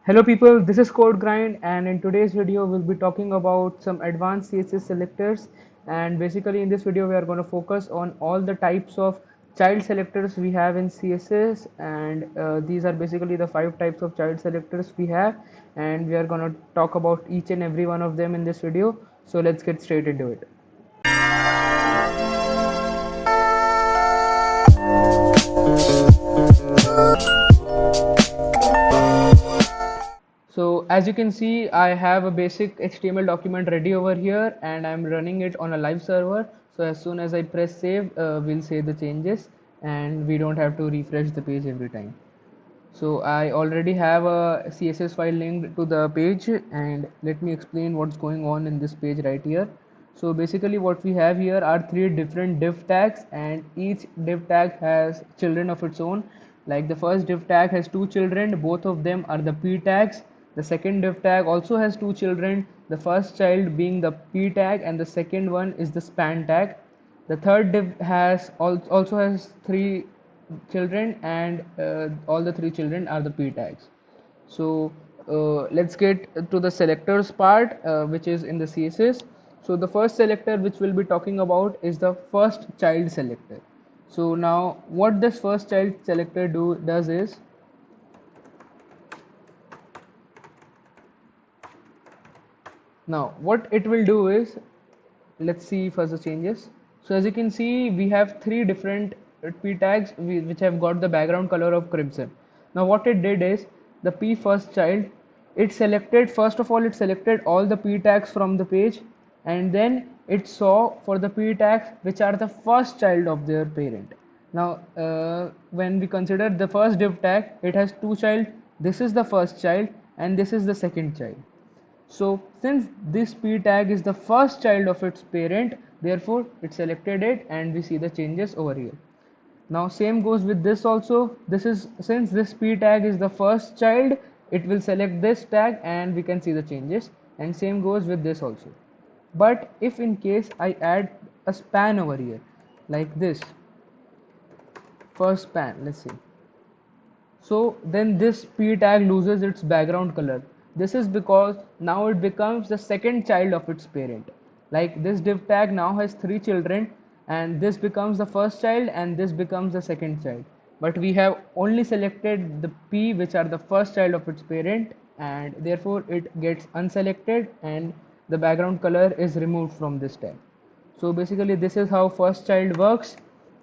Hello people, this is Code Grind, and in today's video we'll be talking about some advanced CSS selectors. And basically in this video we are going to focus on all the types of child selectors we have in CSS, and these are basically the 5 types of child selectors we have, and we are going to talk about each and every one of them in this video. So let's get straight into it. So as you can see, I have a basic HTML document ready over here and I'm running it on a live server. So as soon as I press save, we'll save the changes and we don't have to refresh the page every time. So I already have a CSS file linked to the page, and let me explain what's going on in this page right here. So basically what we have here are 3 different div tags, and each div tag has children of its own. Like the first div tag has 2 children, both of them are the p tags. The second div tag also has 2 children, the first child being the p tag and the second one is the span tag. The third div has also has 3 children, and all the 3 children are the p tags. So let's get to the selectors part, which is in the CSS. So the first selector which we'll be talking about is the first child selector. So now what this first child selector does is, now what it will do is, let's see first the changes. So as you can see, we have 3 different p tags which have got the background color of crimson. Now what it did is, the p first child, it selected, first of all it selected all the p tags from the page, and then it saw for the p tags which are the first child of their parent. Now when we consider the first div tag, it has 2 child, this is the first child and this is the second child. So since this p tag is the first child of its parent, therefore it selected it and we see the changes over here. Now same goes with this also. This is, since this p tag is the first child, it will select this tag and we can see the changes, and same goes with this also. But if in case I add a span over here like this, first span, let's see, so then this p tag loses its background color. This is because now it becomes the second child of its parent. Like this div tag now has 3 children, and this becomes the first child and this becomes the second child, but we have only selected the p which are the first child of its parent, and therefore it gets unselected and the background color is removed from this tag. So basically this is how first child works.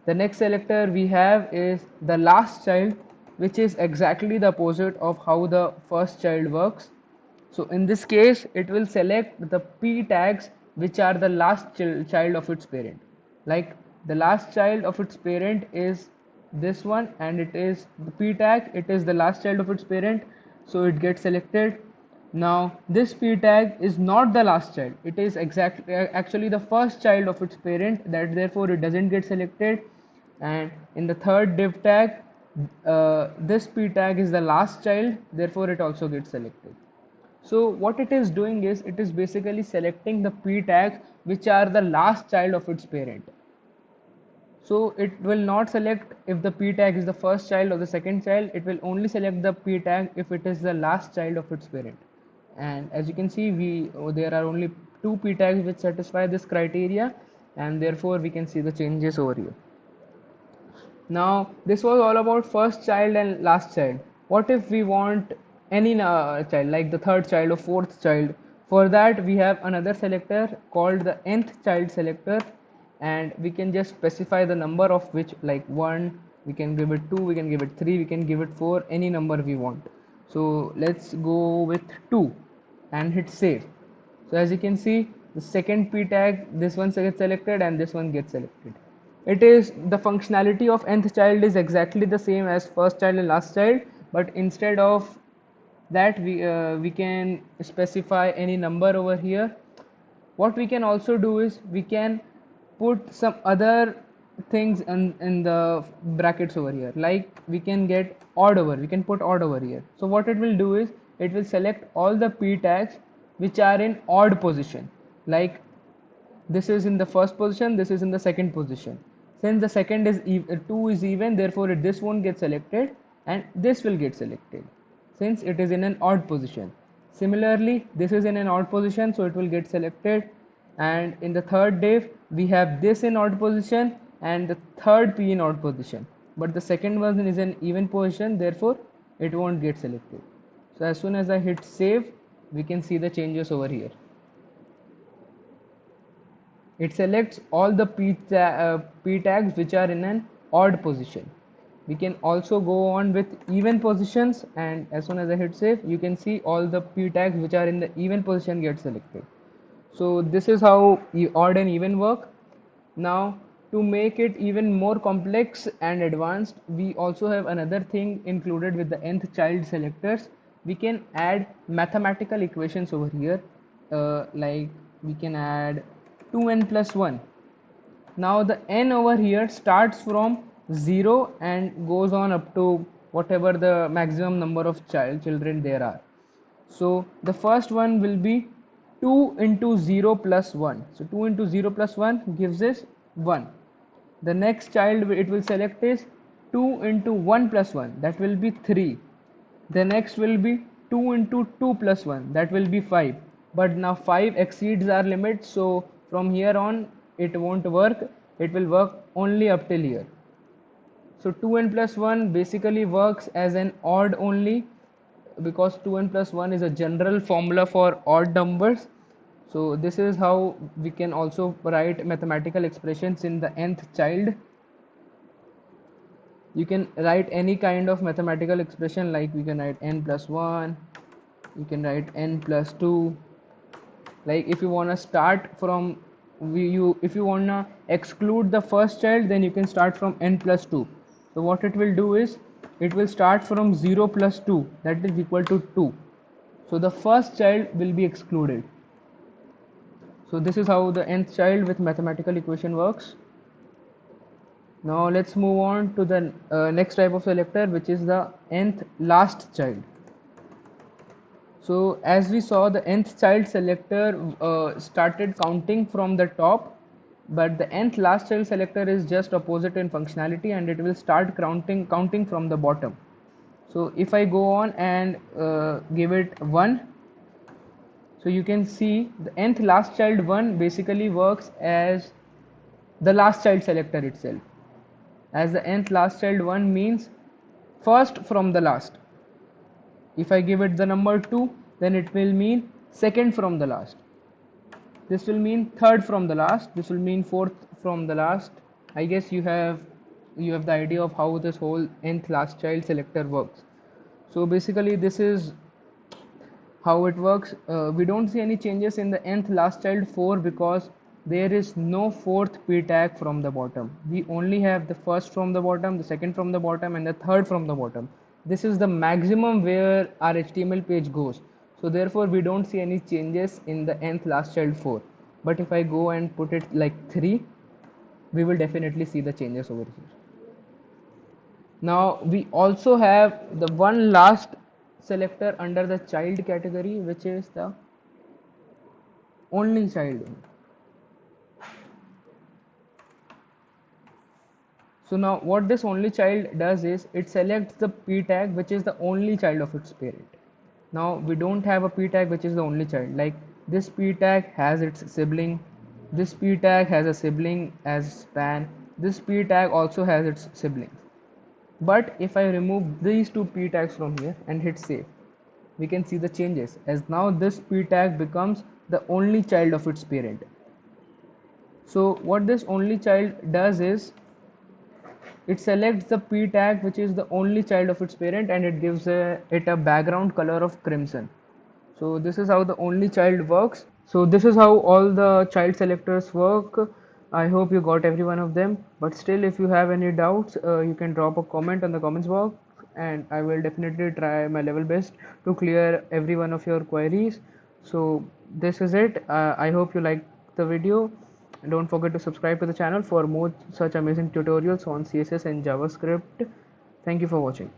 The next selector we have is the last child, which is exactly the opposite of how the first child works. So in this case it will select the p tags which are the last child of its parent. Like the last child of its parent is this one, and it is the p tag, it is the last child of its parent, so it gets selected. Now this p tag is not the last child, it is exactly actually the first child of its parent, that therefore it doesn't get selected. And in the third div tag, this p tag is the last child, therefore it also gets selected. So what it is doing is, it is basically selecting the p tags which are the last child of its parent. So it will not select if the p tag is the first child or the second child, it will only select the p tag if it is the last child of its parent. And as you can see, there are only 2 p tags which satisfy this criteria, and therefore we can see the changes over here. Now this was all about first child and last child. What if we want any child, like the third child or fourth child? For that we have another selector called the nth child selector, and we can just specify the number of which, like 1, we can give it 2, we can give it 3, we can give it 4, any number we want. So let's go with 2 and hit save. So as you can see, the second p tag, this one gets selected and this one gets selected. It is, the functionality of nth child is exactly the same as first child and last child, but instead of that we can specify any number over here. What we can also do is, we can put some other things in the brackets over here, like we can get odd over, we can put odd over here. So what it will do is, it will select all the p tags which are in odd position, like this is in the first position, this is in the second position. Since the second is 2 is even, therefore this won't get selected and this will get selected. since it is in an odd position. Similarly, this is in an odd position, so it will get selected. And in the third div, we have this in odd position and the third P in odd position. But the second one is in even position, therefore it won't get selected. So as soon as I hit save, we can see the changes over here. It selects all the P tags which are in an odd position. We can also go on with even positions, and as soon as I hit save, you can see all the P tags which are in the even position get selected. So this is how odd and even work. Now to make it even more complex and advanced, we also have another thing included with the nth child selectors. We can add mathematical equations over here, like we can add 2n plus 1. Now the n over here starts from 0 and goes on up to whatever the maximum number of children there are. So the first one will be 2 into 0 plus 1. So 2 into 0 plus 1 gives us 1. The next child it will select is 2 into 1 plus 1, that will be 3. The next will be 2 into 2 plus 1, that will be 5. But now 5 exceeds our limit, so from here on it won't work. It will work only up till here. So 2n plus 1 basically works as an odd only, because 2n plus 1 is a general formula for odd numbers. So this is how we can also write mathematical expressions in the nth child. You can write any kind of mathematical expression, like we can write n plus 1, you can write n plus 2. Like if you want to start from if you want to exclude the first child, then you can start from n plus 2. So what it will do is it will start from 0 plus 2, that is equal to 2. So the first child will be excluded. So this is how the nth child with mathematical equation works. Now let's move on to the next type of selector, which is the nth last child. So as we saw, the nth child selector started counting from the top, but the nth last child selector is just opposite in functionality, and it will start counting from the bottom. So if I go on and give it 1, so you can see the nth last child 1 basically works as the last child selector itself, as the nth last child 1 means first from the last. If I give it the number 2, then it will mean second from the last. This will mean third from the last. This will mean fourth from the last. I guess you have the idea of how this whole nth last child selector works. So basically this is how it works. We don't see any changes in the nth last child 4 because there is no fourth p tag from the bottom. We only have the first from the bottom, the second from the bottom, and the third from the bottom. This is the maximum where our HTML page goes. So therefore we don't see any changes in the nth last child 4. But if I go and put it like 3, we will definitely see the changes over here. Now we also have the one last selector under the child category, which is the only child. So now what this only child does is it selects the p tag which is the only child of its parent. Now we don't have a p tag which is the only child, like this p tag has its sibling, this p tag has a sibling as span, this p tag also has its siblings. But if I remove these two p tags from here and hit save, we can see the changes, as now this p tag becomes the only child of its parent. So what this only child does is it selects the p tag which is the only child of its parent, and it gives it a background color of crimson. So this is how the only child works. So this is how all the child selectors work. I hope you got every one of them, but still if you have any doubts, you can drop a comment on the comments box, and I will definitely try my level best to clear every one of your queries. So this is it. I hope you liked the video. Don't forget to subscribe to the channel for more such amazing tutorials on CSS and JavaScript. Thank you for watching.